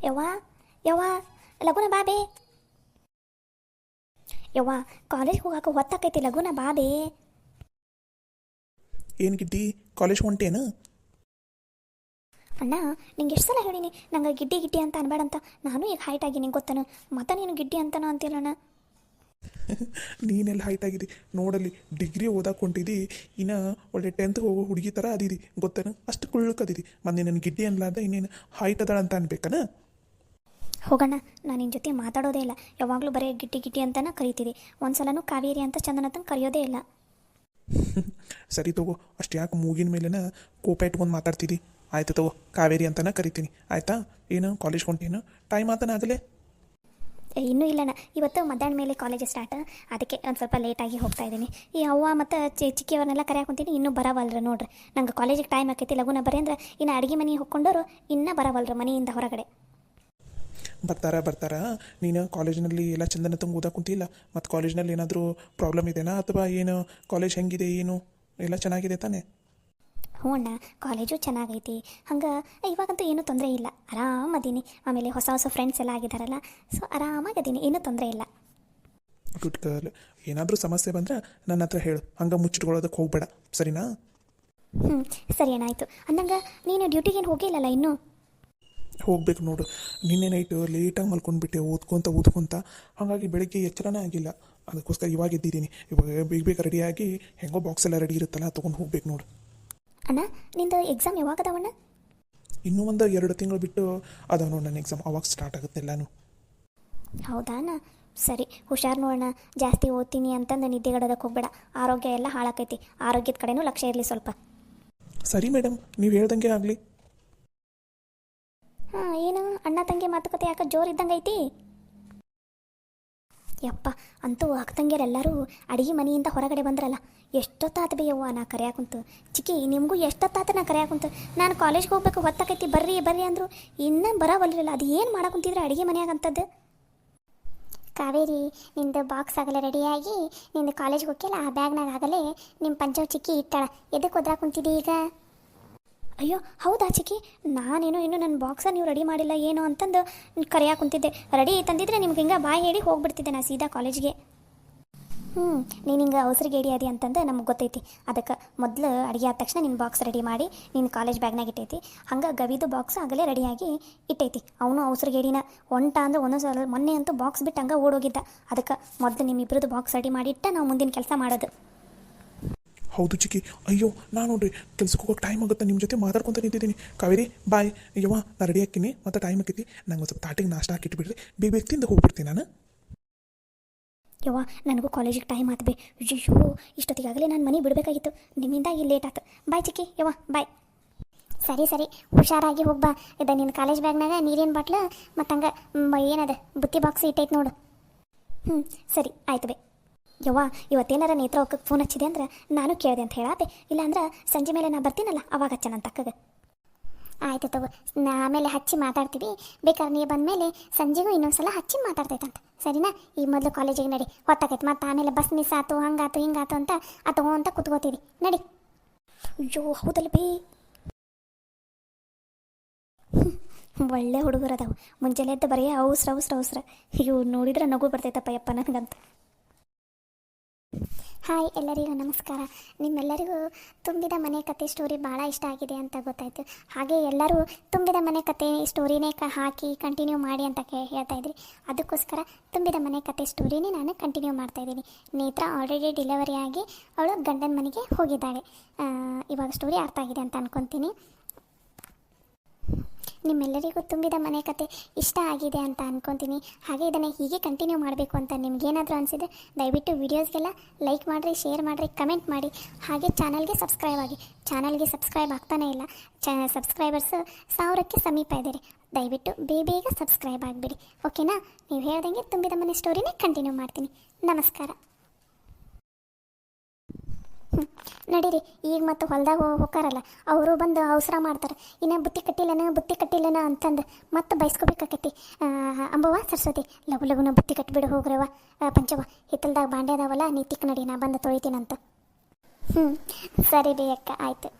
ಯವ್ವ ಯವ್ವ ಲಗುನ ಬಾಬೇ ಯವ್ವ ಕಾಲೇಜ್ಗೆ ಹೋಗಾಕ ಹೊತ್ತಾಕೈತಿ ಲಗುನ ಬಾಬೇ. ಏನು ಗಿಡ್ಡಿ ಕಾಲೇಜ್ ಹೊಂಟೇನು? ಅಣ್ಣ ನಿಂಗೆ ಎಷ್ಟು ಸಲ ಹೇಳೀನಿ ನಂಗೆ ಗಿಡ್ಡಿ ಗಿಡ್ಡಿ ಅಂತ ಅನ್ಬೇಡಂತ. ನಾನು ಈಗ ಹೈಟ್ ಆಗಿ ನಿಂಗೆ ಗೊತ್ತಾನು ಮತ್ತೆ ನೀನು ಗಿಡ್ಡಿ ಅಂತನೋ ಅಂತಿಲ್ಲಣ್ಣ. ನೀನೆಲ್ಲ ಹೈಟ್ ಆಗಿದ್ದಿ ನೋಡಲ್ಲಿ, ಡಿಗ್ರಿ ಓದಕ್ಕೆ ಹೊಂಟಿದ್ದಿ, ಇನ್ನು ಒಳ್ಳೆ 10th ಹೋಗೋ ಹುಡುಗಿ ಥರ ಅದಿದಿ ಗೊತ್ತೇನು? ಅಷ್ಟು ಕುಳ್ಳಕ್ಕದಿದಿ. ಮತ್ತು ನನ್ನ ಗಿಡ್ಡಿ ಅನ್ಲಾರ್ದ ಇನ್ನೇನು ಹೈಟ್ ಅದಾಳ ಅಂತ ಅನ್ಬೇಕನ? ಹೋಗಣ್ಣ, ನಾನು ನಿನ್ನ ಜೊತೆ ಮಾತಾಡೋದೇ ಇಲ್ಲ. ಯಾವಾಗಲೂ ಬರೀ ಗಿಡ್ಡಿ ಗಿಡ್ಡಿ ಅಂತನ ಕರಿತೀವಿ. ಒಂದು ಸಲನೂ ಕಾವೇರಿ ಅಂತ ಚಂದನತನ ಕರೆಯೋದೇ ಇಲ್ಲ. ಸರಿ ತಗೋ, ಅಷ್ಟು ಯಾಕೆ ಮೂಗಿನ ಮೇಲೆನ ಕೋಪ ಇಟ್ಕೊಂಡು ಮಾತಾಡ್ತಿದ್ದಿ? ಆಯ್ತು ತಗೋ, ಕಾವೇರಿ ಅಂತನ ಕರಿತೀನಿ ಆಯಿತಾ? ಏನು ಕಾಲೇಜ್ ಹೊಂಟೇನು? ಟೈಮ್ ಆತನ ಆಗಲೇ? ಇನ್ನೂ ಇಲ್ಲಣ್ಣ, ಇವತ್ತು ಮಧ್ಯಾಹ್ನ ಮೇಲೆ ಕಾಲೇಜ್ ಸ್ಟಾರ್ಟ್, ಅದಕ್ಕೆ ಒಂದು ಸ್ವಲ್ಪ ಲೇಟಾಗಿ ಹೋಗ್ತಾ ಇದ್ದೀನಿ. ಈ ಅವ್ವ ಮತ್ತು ಚಿಕ್ಕಿಯವ್ರನ್ನೆಲ್ಲ ಕರೆಯಾಕೊಂತೀನಿ, ಇನ್ನೂ ಬರವಲ್ರು ನೋಡ್ರಿ. ನಂಗೆ ಕಾಲೇಜಿಗೆ ಟೈಮ್ ಆಕೈತಿ ಲಗುನ ಬರೀ ಅಂದ್ರೆ ಇನ್ನು ಅಡುಗೆ ಮನೆ ಹೊಕ್ಕೊಂಡವರು ಇನ್ನೂ ಬರವಲ್ರು ಮನೆಯಿಂದ ಹೊರಗಡೆ. ಬರ್ತಾರ. ನೀನು ಕಾಲೇಜಿನಲ್ಲಿ ಎಲ್ಲ ಚಂದನ ತಂಗ ಓದಕ್ಕೆ ಕುಂತಿಲ್ಲ? ಮತ್ತು ಕಾಲೇಜ್ನಲ್ಲಿ ಏನಾದರೂ ಪ್ರಾಬ್ಲಮ್ ಇದೆನಾ, ಅಥವಾ ಏನು ಕಾಲೇಜ್ ಹೆಂಗಿದೆ, ಏನು ಎಲ್ಲ ಚೆನ್ನಾಗಿದೆ ತಾನೇ? ಹ್ಞೂ ಅಣ್ಣ, ಕಾಲೇಜು ಚೆನ್ನಾಗೈತಿ. ಹಂಗೆ ಇವಾಗಂತೂ ಏನೂ ತೊಂದರೆ ಇಲ್ಲ, ಆರಾಮದೀನಿ. ಆಮೇಲೆ ಹೊಸ ಹೊಸ ಫ್ರೆಂಡ್ಸ್ ಎಲ್ಲ ಆಗಿದ್ದಾರಲ್ಲ, ಸೊ ಆರಾಮಾಗದೀನಿ, ಏನೂ ತೊಂದರೆ ಇಲ್ಲ. Good girl. ಏನಾದರೂ ಸಮಸ್ಯೆ ಬಂದರೆ ನನ್ನ ಹತ್ರ ಹೇಳು, ಹಂಗೆ ಮುಚ್ಚಿಟ್ಕೊಳ್ಳೋದಕ್ಕೆ ಹೋಗ್ಬೇಡ, ಸರಿನಾ? ಸರಿ ಅಣ್ಣ, ಆಯಿತು. ಅಂದಂಗೆ ನೀನು ಡ್ಯೂಟಿಗೇನು ಹೋಗಿಲ್ಲಲ್ಲ ಇನ್ನೂ? ಹೋಗ್ಬೇಕು ನೋಡು. ನಿನ್ನೆ ನೈಟು ಲೇಟಾಗಿ ಮಲ್ಕೊಂಡ್ಬಿಟ್ಟೆ ಓದ್ಕೊತ, ಹಾಗಾಗಿ ಬೆಳಗ್ಗೆ ಎಚ್ಚರನೇ ಆಗಿಲ್ಲ. ಅದಕ್ಕೋಸ್ಕರ ಇವಾಗ ಎದ್ದಿದ್ದೀನಿ. ಇವಾಗ ಬೇಗ ರೆಡಿಯಾಗಿ ಹೆಂಗೋ ಬಾಕ್ಸ್ ಎಲ್ಲ ರೆಡಿ ಇರುತ್ತಲ್ಲ, ತೊಗೊಂಡು ಹೋಗ್ಬೇಕು ನೋಡು. ಅಣ್ಣ, ನಿಂದು ಎಕ್ಸಾಮ್ ಯಾವಾಗ ಅದಾವಣ್ಣ? ಇನ್ನೂ ಒಂದು 2 ತಿಂಗಳು ಬಿಟ್ಟು ಅದಾವ ನೋಡಿ ನನ್ನ ಎಕ್ಸಾಮ್, ಅವಾಗ ಸ್ಟಾರ್ಟ್ ಆಗುತ್ತೆ ಎಲ್ಲನೂ. ಹೌದಾ ಅಣ್ಣ? ಸರಿ, ಹುಷಾರು ನೋಡೋಣ. ಜಾಸ್ತಿ ಓದ್ತೀನಿ ಅಂತಂದು ನಿದ್ದೆಗಡೋದಕ್ಕೆ ಹೋಗ್ಬೇಡ, ಆರೋಗ್ಯ ಎಲ್ಲ ಹಾಳಾಕೈತಿ. ಆರೋಗ್ಯದ ಕಡೆನೂ ಲಕ್ಷ್ಯ ಇರಲಿ ಸ್ವಲ್ಪ. ಸರಿ ಮೇಡಮ್, ನೀವು ಹೇಳ್ದಂಗೆ ಆಗಲಿ. ಏನು ಅಣ್ಣ ತಂಗಿ ಮಾತುಕತೆ ಯಾಕೆ ಜೋರು ಇದ್ದಂಗೆ ಐತಿ? ಯಪ್ಪ, ಅಂತೂ ಅಕ್ಕತಂಗಿಯರೆಲ್ಲರೂ ಅಡುಗೆ ಮನೆಯಿಂದ ಹೊರಗಡೆ ಬಂದ್ರಲ್ಲ. ಎಷ್ಟೊತ್ತಾತ ಬೇಯವ್ವ ನಾ ಕರೆಯಾಕುಂತು. ಚಿಕ್ಕಿ, ನಿಮಗೂ ಎಷ್ಟೊತ್ತಾತ ನಾ ಕರೆಯಾಕುಂತು. ನಾನು ಕಾಲೇಜ್ಗೆ ಹೋಗ್ಬೇಕು, ಹೊತ್ತಾಕೈತಿ, ಬರ್ರಿ ಬರ್ರಿ ಅಂದರು, ಇನ್ನೂ ಬರೋವಲ್ರಿಲ್ಲ. ಅದು ಏನು ಮಾಡಾಕುಂತಿದ್ರೆ ಅಡುಗೆ ಮನೆಯಾಗಂಥದ್ದು? ಕಾವೇರಿ, ನಿಂದು ಬಾಕ್ಸ್ ಆಗಲೇ ರೆಡಿಯಾಗಿ ನಿಂದು ಕಾಲೇಜ್ಗೆ ಹೋಗ್ಯಲ್ಲ, ಆ ಬ್ಯಾಗ್ನಾಗ ಆಗಲೇ ನಿಮ್ಮ ಪಂಚವ್ ಚಿಕ್ಕಿ ಇಟ್ಟಾಳ. ಎದಕ್ಕೆ ಒದ್ರಾಕುಂತಿದ್ದಿ ಈಗ? ಅಯ್ಯೋ ಹೌದಾ ಚಿಕ್ಕಿ, ನಾನೇನೋ ಇನ್ನೂ ನನ್ನ ಬಾಕ್ಸ ನೀವು ರೆಡಿ ಮಾಡಿಲ್ಲ ಏನೋ ಅಂತಂದು ಕರೆಯಾಕೆ ಕುಂತಿದ್ದೆ. ರೆಡಿ ತಂದಿದ್ರೆ ನಿಮ್ಗೆ ಹಿಂಗೆ ಬಾಯಿ ಹೇಳಿ ಹೋಗ್ಬಿಡ್ತಿದ್ದೆ ನಾ ಸೀದಾ ಕಾಲೇಜ್ಗೆ. ನೀನು ಹಿಂಗೆ ಅವಸರಿಗೆ ರೆಡಿ ಅದಿ ಅಂತಂದು ನಮ್ಗೆ ಗೊತ್ತೈತಿ. ಅದಕ್ಕೆ ಮೊದಲು ಅಡುಗೆ ಆದ ತಕ್ಷಣ ನಿನ್ನ ಬಾಕ್ಸ್ ರೆಡಿ ಮಾಡಿ ನಿನ್ನ ಕಾಲೇಜ್ ಬ್ಯಾಗ್ನಾಗ ಇಟ್ಟೈತಿ. ಹಂಗೆ ಗವಿದು ಬಾಕ್ಸ್ ಆಗಲೇ ರೆಡಿಯಾಗಿ ಇಟ್ಟೈತಿ. ಅವನು ಅವಸರಿಗೆ ರೆಡಿನ ಹೊಂಟ ಅಂದ್ರೆ ಒಂದೊಂದು ಸಲ ಮೊನ್ನೆ ಅಂತೂ ಬಾಕ್ಸ್ ಬಿಟ್ಟು ಹಂಗೆ ಓಡೋಗಿದ್ದ. ಅದಕ್ಕೆ ಮೊದಲು ನಿಮ್ಮಿಬ್ಬರದ್ದು ಬಾಕ್ಸ್ ರೆಡಿ ಮಾಡಿಟ್ಟ ನಾವು ಮುಂದಿನ ಕೆಲಸ ಮಾಡೋದು. ಹೌದು ಚಿಕ್ಕಿ, ಅಯ್ಯೋ ನಾನು ನೋಡ್ರಿ ಕೆಲ್ಸಕ್ಕೆ ಹೋಗೋಕೆ ಟೈಮ್ ಆಗುತ್ತೆ, ನಿಮ್ಮ ಜೊತೆ ಮಾತಾಡ್ಕೊತ ನಿಂತಿದ್ದೀನಿ. ಕಾವೇರಿ ಬಾಯ್. ಅಯ್ಯವ್ವ, ನಾನು ರೆಡಿ ಹಾಕಿನಿ, ಮತ್ತು ಟೈಮ್ ಆಕೈತಿ. ನಂಗೆ ಒಂದು ಸ್ವಲ್ಪ ತಾಟಿಗೆ ನಾಷ್ಟ ಹಾಕಿಟ್ಬಿಡ್ರಿ, ಬೇಗ ತಿಂದು ಹೋಗ್ಬಿಡ್ತೀನಿ ನಾನು. ಯವ್ವ, ನನಗೂ ಕಾಲೇಜಿಗೆ ಟೈಮ್ ಆತು ಬೇ. ಅಯ್ಯೋ, ಇಷ್ಟೊತ್ತಿಗಾಗಲೇ ನಾನು ಮನೆ ಬಿಡಬೇಕಾಗಿತ್ತು, ನಿಮ್ಮಿಂದಾಗಿ ಲೇಟ್ ಆಯ್ತು. ಬಾಯ್ ಚಿಕ್ಕಿ, ಯವ್ವ ಬಾಯ್. ಸರಿ ಸರಿ, ಹುಷಾರಾಗಿ ಹೋಗ್ಬಾ. ಇದು ನಿನ್ನ ಕಾಲೇಜ್ ಬ್ಯಾಗ್ನಾಗ ನೀರಿನ ಬಾಟ್ಲು ಮತ್ತು ಹಂಗೆ ಏನದ ಬುತ್ತಿ ಬಾಕ್ಸ್ ಇಟ್ಟೈತೆ ನೋಡು. ಸರಿ ಆಯ್ತು ಬೇ. ಯವ್ವ, ಇವತ್ತೇನಾರ ನೇತ್ರ ಹೋಗಕ್ಕೆ ಫೋನ್ ಹಚ್ಚಿದೆ ಅಂದ್ರೆ ನಾನು ಕೇಳಿದೆ ಅಂತ ಹೇಳಾತೆ. ಇಲ್ಲಾಂದ್ರೆ ಸಂಜೆ ಮೇಲೆ ನಾ ಬರ್ತೀನಲ್ಲ ಅವಾಗ ಹಚ್ಚ ನನ್ನ ತಕ್ಕಗೆ. ಆಯಿತು ತಗೋ, ಆಮೇಲೆ ಹಚ್ಚಿ ಮಾತಾಡ್ತೀವಿ. ಬೇಕಾದ್ರೆ ನೀ ಬಂದಮೇಲೆ ಸಂಜೆಗೂ ಇನ್ನೊಂದು ಸಲ ಹಚ್ಚಿ ಮಾತಾಡ್ತೈತಂತ, ಸರಿನಾ? ಈ ಮೊದಲು ಕಾಲೇಜಿಗೆ ನಡಿ, ಹೊತ್ತಾಕೈತೆ. ಮತ್ತು ಆಮೇಲೆ ಬಸ್ ಮಿಸ್ ಆಯ್ತು, ಹಂಗಾತು ಹಿಂಗಾತು ಅಂತ ಅಂತ ಕುತ್ಕೋತೀವಿ. ನಡಿ. ಅಯ್ಯೋ ಹೌದಲ್ಲ ಬೇ, ಒಳ್ಳೆ ಹುಡುಗರು ಅದಾವು. ಮುಂಜಾನೆ ಎದ್ದು ಬರೀ ಅವಸ್ರ. ಇವು ನೋಡಿದ್ರೆ ನಗು ಬರ್ತೈತಪ್ಪ ಯಪ್ಪ ನನಗಂತ. ಹಾಯ್, ಎಲ್ಲರಿಗೂ ನಮಸ್ಕಾರ. ನಿಮ್ಮೆಲ್ಲರಿಗೂ ತುಂಬಿದ ಮನೆ ಕತೆ ಸ್ಟೋರಿ ಭಾಳ ಇಷ್ಟ ಆಗಿದೆ ಅಂತ ಗೊತ್ತಾಯಿತು. ಹಾಗೆ ಎಲ್ಲರೂ ತುಂಬಿದ ಮನೆ ಕತೆ ಸ್ಟೋರಿನೇ ಹಾಕಿ ಕಂಟಿನ್ಯೂ ಮಾಡಿ ಅಂತ ಹೇಳ್ತಾ ಇದ್ರಿ. ಅದಕ್ಕೋಸ್ಕರ ತುಂಬಿದ ಮನೆ ಕತೆ ಸ್ಟೋರಿನೇ ನಾನು ಕಂಟಿನ್ಯೂ ಮಾಡ್ತಾಯಿದ್ದೀನಿ. ನೇತ್ರ ಆಲ್ರೆಡಿ ಡೆಲಿವರಿ ಆಗಿ ಅವಳು ಗಂಡನ ಮನೆಗೆ ಹೋಗಿದ್ದಾಳೆ. ಇವಾಗ ಸ್ಟೋರಿ ಅರ್ಥ ಆಗಿದೆ ಅಂತ ಅಂದ್ಕೊತೀನಿ. ನಿಮ್ಮೆಲ್ಲರಿಗೂ ತುಂಬಿದ ಮನೆ ಕತೆ ಇಷ್ಟ ಆಗಿದೆ ಅಂತ ಅಂದ್ಕೊತೀನಿ. ಹಾಗೆ ಇದನ್ನು ಹೀಗೆ ಕಂಟಿನ್ಯೂ ಮಾಡಬೇಕು ಅಂತ ನಿಮಗೇನಾದರೂ ಅನಿಸಿದರೆ ದಯವಿಟ್ಟು ವೀಡಿಯೋಸ್ಗೆಲ್ಲ ಲೈಕ್ ಮಾಡಿರಿ, ಶೇರ್ ಮಾಡಿರಿ, ಕಮೆಂಟ್ ಮಾಡಿ. ಹಾಗೆ ಚಾನಲ್ಗೆ ಸಬ್ಸ್ಕ್ರೈಬ್ ಆಗಿ. ಚಾನಲ್ಗೆ ಸಬ್ಸ್ಕ್ರೈಬ್ ಆಗ್ತಾನೇ ಇಲ್ಲ, ಸಬ್ಸ್ಕ್ರೈಬರ್ಸ್ 1000ಕ್ಕೆ ಸಮೀಪ ಇದ್ದಾರೆ. ದಯವಿಟ್ಟು ಬೇಗ ಸಬ್ಸ್ಕ್ರೈಬ್ ಆಗಿಬಿಡಿ, ಓಕೆನಾ? ನೀವು ಹೇಳ್ದಂಗೆ ತುಂಬಿದ ಮನೆ ಸ್ಟೋರಿನೇ ಕಂಟಿನ್ಯೂ ಮಾಡ್ತೀನಿ. ನಮಸ್ಕಾರ. ನಡೀರಿ, ಈಗ ಮತ್ತು ಹೊಲ್ದಾಗ ಹೋಗಾರಲ್ಲ ಅವರು ಬಂದು ಅವಸರ ಮಾಡ್ತಾರೆ. ಇನ್ನು ಬುತ್ತಿ ಕಟ್ಟಿಲ್ಲನ ಅಂತಂದು ಮತ್ತೆ ಬಯಸ್ಕೋಬೇಕಾಕೈತಿ. ಅಂಬವ್ವ, ಸರಸ್ವತಿ, ಲಘುನ ಬುತ್ತಿ ಕಟ್ಟಿಬಿಡು ಹೋಗ್ರವ. ಪಂಚವ್ವ, ಹಿತ್ತಲ್ದಾಗ ಬಾಂಡೆ ಅದಾವಲ್ಲ, ನೀತಿಕ್ ನಡಿ, ನಾ ಬಂದು ತೊಳಿತೀನಂತ. ಸರಿ ರೀ ಅಕ್ಕ, ಆಯಿತು.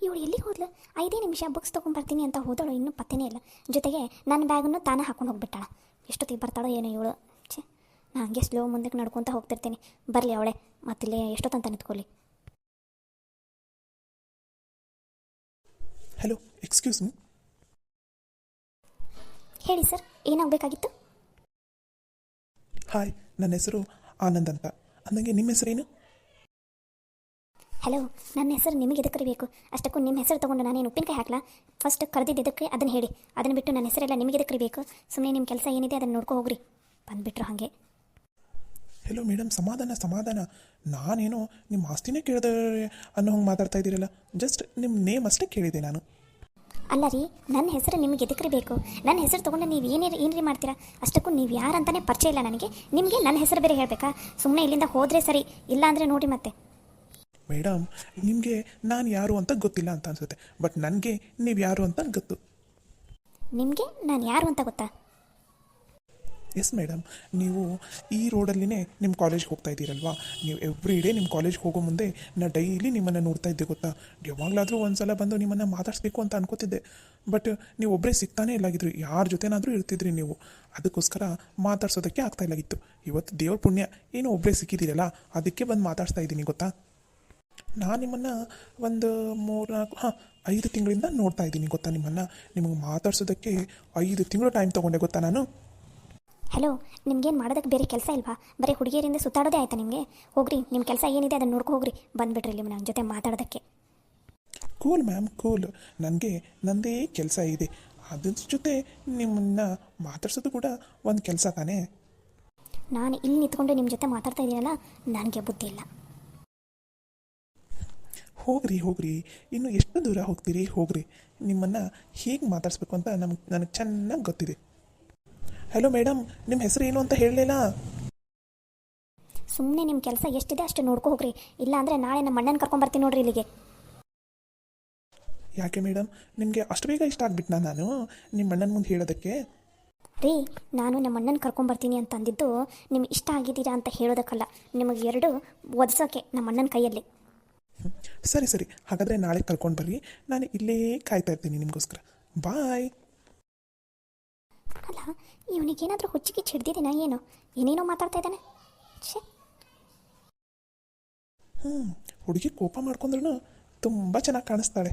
ಇವಳು ಎಲ್ಲಿಗೆ ಹೋದ್ಲು? 5 ನಿಮಿಷ ಬುಕ್ಸ್ ತೊಗೊಂಡ್ಬರ್ತೀನಿ ಅಂತ ಹೋದಳು, ಇನ್ನೂ ಪತ್ತೆನೇ ಇಲ್ಲ. ಜೊತೆಗೆ ನನ್ನ ಬ್ಯಾಗನ್ನು ತಾನೇ ಹಾಕೊಂಡು ಹೋಗ್ಬಿಟ್ಟಾಳ. ಎಷ್ಟೊತ್ತಿಗೆ ಬರ್ತಾಳೋ ಏನೋ ಇವಳು. ಛೇ, ನಾನು ಹಂಗೆ ಸ್ಲೋ ಮುಂದಕ್ಕೆ ನಡ್ಕೊತ ಹೋಗ್ತಿರ್ತೀನಿ. ಬರಲಿ ಅವಳೆ, ಮತ್ತಿಲ್ಲೇ ಎಷ್ಟೊತ್ತಂತ ನಿಂತ್ಕೊಳ್ಳಿ. Hello, excuse me. ಹೇಳಿ ಸರ್, ಏನಾಗಬೇಕಾಗಿತ್ತು? ಹಾಯ್, ನನ್ನ ಹೆಸರು ಆನಂದ್ ಅಂತ. ಅಂದಂಗೆ ನಿಮ್ಮ ಹೆಸರೇನು? ಹಲೋ, ನನ್ನ ಹೆಸರು ನಿಮಗೆ ಎದಕ್ಕೆ ಕರಿಬೇಕು? ಅಷ್ಟಕ್ಕೂ ನಿಮ್ಮ ಹೆಸರು ತೊಗೊಂಡು ನಾನೇನು ಉಪ್ಪಿನಕಾಯಿ ಹಾಕ್ಲಾ? ಫಸ್ಟ್ ಕರೆದಿದ್ದಕ್ಕೆ ಅದನ್ನು ಹೇಳಿ. ಅದನ್ನು ಬಿಟ್ಟು ನನ್ನ ಹೆಸರೆಲ್ಲ ನಿಮಗೆ ಎದಕ್ಕೆ ಕರಿಬೇಕು? ಸುಮ್ಮನೆ ನಿಮ್ಮ ಕೆಲಸ ಏನಿದೆ ಅದನ್ನು ನೋಡ್ಕೊ ಹೋಗ್ರಿ. ಬಂದುಬಿಟ್ರು ಹಾಗೆ. ಹಲೋ ಮೇಡಮ್, ಸಮಾಧಾನ. ನಾನೇನೋ ನಿಮ್ಮ ಆಸ್ತಿನೇ ಕೇಳಿದೆ ಅನ್ನೋ ಹಂಗೆ ಮಾತಾಡ್ತಾ ಇದ್ದೀರಲ್ಲ. ಜಸ್ಟ್ ನಿಮ್ಮ ನೇಮ್ ಅಷ್ಟೇ ಕೇಳಿದೆ ನಾನು. ಅಲ್ಲ ರೀ, ನನ್ನ ಹೆಸರು ನಿಮಗೆ ಎದಕ್ಕೆ ಬೇಕು? ನನ್ನ ಹೆಸರು ತೊಗೊಂಡು ನೀವು ಏನ್ರಿ ಮಾಡ್ತೀರಾ? ಅಷ್ಟಕ್ಕೂ ನೀವು ಯಾರಂತಾನೆ ಪರಿಚಯ ಇಲ್ಲ ನನಗೆ. ನಿಮಗೆ ನನ್ನ ಹೆಸರು ಬೇರೆ ಹೇಳಬೇಕಾ? ಸುಮ್ಮನೆ ಇಲ್ಲಿಂದ ಹೋದರೆ ಸರಿ, ಇಲ್ಲ ಅಂದರೆ ನೋಡಿ ಮತ್ತೆ. ಮೇಡಮ್, ನಿಮಗೆ ನಾನು ಯಾರು ಅಂತ ಗೊತ್ತಿಲ್ಲ ಅಂತ ಅನ್ಸುತ್ತೆ, ಬಟ್ ನನಗೆ ನೀವು ಯಾರು ಅಂತ ಗೊತ್ತು. ನಿಮಗೆ ನಾನು ಯಾರು ಅಂತ ಗೊತ್ತಾ? ಎಸ್ ಮೇಡಮ್, ನೀವು ಈ ರೋಡಲ್ಲಿನೇ ನಿಮ್ಮ ಕಾಲೇಜ್ಗೆ ಹೋಗ್ತಾ ಇದ್ದೀರಲ್ವಾ? ನೀವು ಎವ್ರಿ ಡೇ ನಿಮ್ಮ ಕಾಲೇಜ್ಗೆ ಹೋಗೋ ಮುಂದೆ ನಾನು ಡೈಲಿ ನಿಮ್ಮನ್ನು ನೋಡ್ತಾ ಇದ್ದೆ ಗೊತ್ತಾ? ಯಾವಾಗಲಾದರೂ ಒಂದು ಸಲ ಬಂದು ನಿಮ್ಮನ್ನು ಮಾತಾಡಿಸ್ಬೇಕು ಅಂತ ಅನ್ಕೋತಿದ್ದೆ, ಬಟ್ ನೀವು ಒಬ್ಬರೇ ಸಿಗ್ತಾನೇ ಇಲ್ಲಾಗಿದ್ರು. ಯಾರ ಜೊತೆನಾದರೂ ಇರ್ತಿದ್ರಿ ನೀವು, ಅದಕ್ಕೋಸ್ಕರ ಮಾತಾಡ್ಸೋದಕ್ಕೆ ಆಗ್ತಾ ಇಲ್ಲಾಗಿತ್ತು. ಇವತ್ತು ದೇವ್ರ ಪುಣ್ಯ ಏನೋ ಒಬ್ಬರೇ ಸಿಕ್ಕಿದ್ದೀರಲ್ಲ, ಅದಕ್ಕೆ ಬಂದು ಮಾತಾಡ್ಸ್ತಾ ಇದ್ದೀನಿ ಗೊತ್ತಾ? ನಾನು ನಿಮ್ಮನ್ನು ಒಂದು 5 ತಿಂಗಳಿಂದ ನೋಡ್ತಾ ಇದ್ದೀನಿ ಗೊತ್ತಾ? ನಿಮಗೆ ಮಾತಾಡ್ಸೋದಕ್ಕೆ 5 ತಿಂಗಳು ಟೈಮ್ ತೊಗೊಂಡೆ ಗೊತ್ತಾ ನಾನು? ಹಲೋ, ನಿಮ್ಗೇನು ಮಾಡೋದಕ್ಕೆ ಬೇರೆ ಕೆಲಸ ಇಲ್ವಾ? ಬರೀ ಹುಡುಗಿಯರಿಂದ ಸುತ್ತಾಡೋದೇ ಆಯ್ತಾ ನಿಮಗೆ? ಹೋಗ್ರಿ, ನಿಮ್ಮ ಕೆಲಸ ಏನಿದೆ ಅದನ್ನು ನೋಡ್ಕೊ ಹೋಗ್ರಿ. ಬಂದುಬಿಟ್ರಿ ಇಲ್ಲಿ ನನ್ನ ಜೊತೆ ಮಾತಾಡೋದಕ್ಕೆ. Cool ma'am, cool. ನನಗೆ ನನ್ನದೇ ಕೆಲಸ ಇದೆ, ಅದ್ರ ಜೊತೆ ನಿಮ್ಮನ್ನು ಮಾತಾಡ್ಸೋದು ಕೂಡ ಒಂದು ಕೆಲಸ ತಾನೇ. ನಾನು ಇಲ್ಲಿ ನಿಂತ್ಕೊಂಡು ನಿಮ್ಮ ಜೊತೆ ಮಾತಾಡ್ತಾ ಇದ್ದೀನಲ್ಲ, ನನಗೆ ಬುದ್ಧಿ ಇಲ್ಲ. ಹೋಗ್ರಿ, ಇನ್ನು ಎಷ್ಟು ದೂರ ಹೋಗ್ತೀರಿ? ಹೋಗ್ರಿ. ನಿಮ್ಮನ್ನು ಹೇಗೆ ಮಾತಾಡಿಸ್ಬೇಕು ಅಂತ ನನಗೆ ಚೆನ್ನಾಗಿ ಗೊತ್ತಿದೆ. ಹಲೋ ಮೇಡಮ್, ನಿಮ್ಮ ಹೆಸರು ಏನು ಅಂತ ಹೇಳಲಿಲ್ಲ. ಸುಮ್ಮನೆ ನಿಮ್ಮ ಕೆಲಸ ಎಷ್ಟಿದೆ ಅಷ್ಟು ನೋಡ್ಕೊ ಹೋಗ್ರಿ, ಇಲ್ಲ ಅಂದರೆ ನಾಳೆ ನಮ್ಮ ಅಣ್ಣನ ಕರ್ಕೊಂಬರ್ತೀನಿ ನೋಡ್ರಿ ಇಲ್ಲಿಗೆ. ಯಾಕೆ ಮೇಡಮ್, ನಿಮಗೆ ಅಷ್ಟು ಬೇಗ ಇಷ್ಟ ಆಗ್ಬಿಟ್ನಾ ನಾನು ನಿಮ್ಮ ಅಣ್ಣನ ಮುಂದೆ ಹೇಳೋದಕ್ಕೆ? ರೀ, ನಾನು ನಮ್ಮ ಅಣ್ಣನ ಕರ್ಕೊಂಬರ್ತೀನಿ ಅಂತ ಅಂದಿದ್ದು ನಿಮ್ಗೆ ಇಷ್ಟ ಆಗಿದ್ದೀರಾ ಅಂತ ಹೇಳೋದಕ್ಕಲ್ಲ, ನಿಮಗೆ 2 ಒದಿಸೋಕೆ ನಮ್ಮ ಅಣ್ಣನ ಕೈಯಲ್ಲಿ. ಸರಿ, ಹಾಗಾದರೆ ನಾಳೆ ಕರ್ಕೊಂಡು ಬರ್ರಿ, ನಾನು ಇಲ್ಲೇ ಕಾಯ್ತಾ ಇರ್ತೀನಿ ನಿಮಗೋಸ್ಕರ. ಬಾಯ್. ಅಲ್ಲ, ಇವನಿಗೇನಾದರೂ ಹುಚ್ಚಿಗೆ ಹಿಡ್ದಿದ್ದೀನ ಏನೋ? ಏನೇನೋ ಮಾತಾಡ್ತಾ ಇದ್ದಾನೆ. ಛೇ, ಹುಡುಗಿ ಕೋಪ ಮಾಡ್ಕೊಂಡ್ರೂ ತುಂಬ ಚೆನ್ನಾಗಿ ಕಾಣಿಸ್ತಾಳೆ.